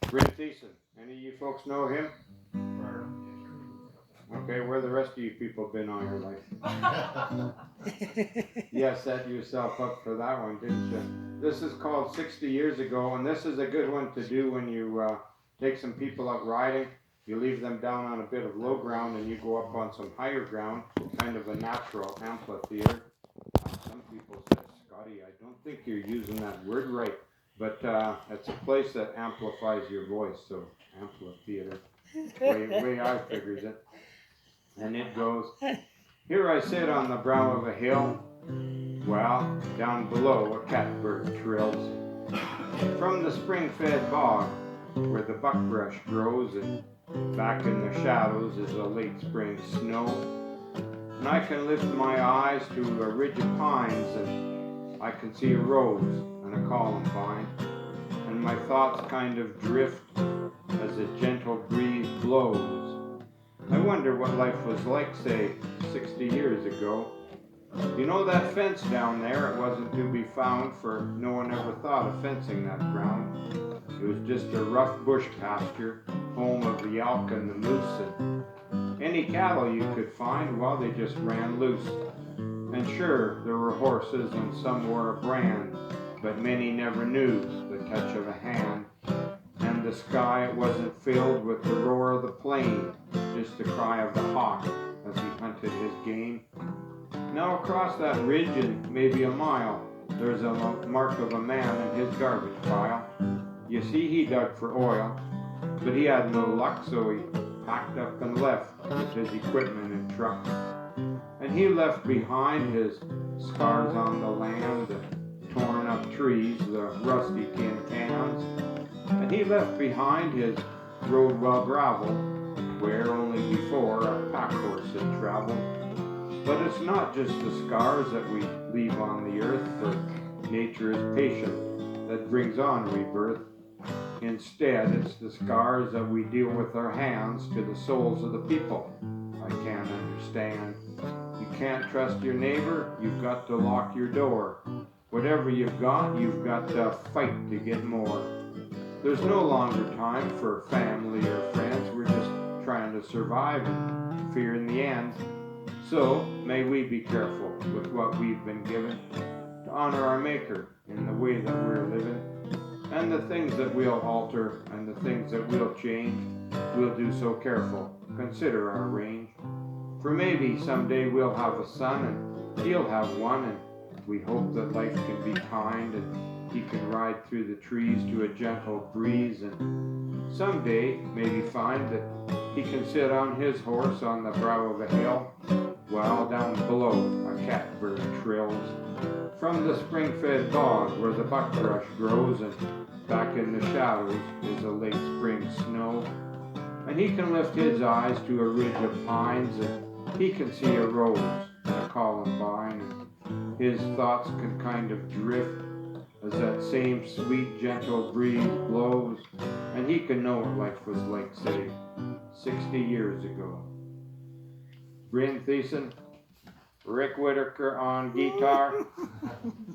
Brent Thiessen. Any of you folks know him? Okay, where the rest of you people been all your life? Yeah, set yourself up for that one, didn't you? This is called 60 Years Ago, and this is a good one to do when you take some people out riding. You leave them down on a bit of low ground and you go up on some higher ground, kind of a natural amphitheater. Some people said, Scotty, I don't think you're using that word right, but it's a place that amplifies your voice, so amphitheater, way I figured it. And it goes, here I sit on the brow of a hill, well, down below a catbird trills. From the spring-fed bog, where the buckbrush grows, and back in the shadows is a late spring snow. And I can lift my eyes to a ridge of pines, and I can see a rose and a columbine. And my thoughts kind of drift as a gentle breeze blows. I wonder what life was like, say, 60 years ago. You know that fence down there, it wasn't to be found, for no one ever thought of fencing that ground. It was just a rough bush pasture, home of the elk and the moose, and any cattle you could find, well, they just ran loose. And sure, there were horses and some wore a brand, but many never knew the touch of a hand. And the sky wasn't filled with the roar of the plain, just the cry of the hawk as he hunted his game. Now across that ridge and maybe a mile, there's a mark of a man in his garbage pile. You see, he dug for oil, but he had no luck, so he packed up and left with his equipment and truck. And he left behind his scars on the land, the torn up trees, the rusty tin cans. And he left behind his road well graveled, where only before a pack horse had traveled. But it's not just the scars that we leave on the earth, for nature is patient, that brings on rebirth. Instead, it's the scars that we deal with our hands to the souls of the people I can't understand. You can't trust your neighbor, you've got to lock your door. Whatever you've got to fight to get more. There's no longer time for family or friends, we're just trying to survive and fear in the end. So, may we be careful with what we've been given, to honor our Maker in the way that we're living, and the things that we'll alter and the things that we'll change, we'll do so careful, consider our range. For maybe someday we'll have a son and he'll have one, and we hope that life can be kind and he can ride through the trees to a gentle breeze, and someday maybe find that he can sit on his horse on the brow of a hill, while down below a catbird trills. From the spring-fed bog where the buckbrush grows, and back in the shadows is a late spring snow. And he can lift his eyes to a ridge of pines, and he can see a rose and a columbine, and his thoughts can kind of drift as that same sweet gentle breeze blows, and he can know what life was like, say, 60 years ago. Brent Thiessen, Rick Whitaker on guitar.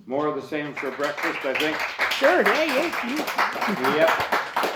More of the same for breakfast, I think. Sure, yeah. Yep.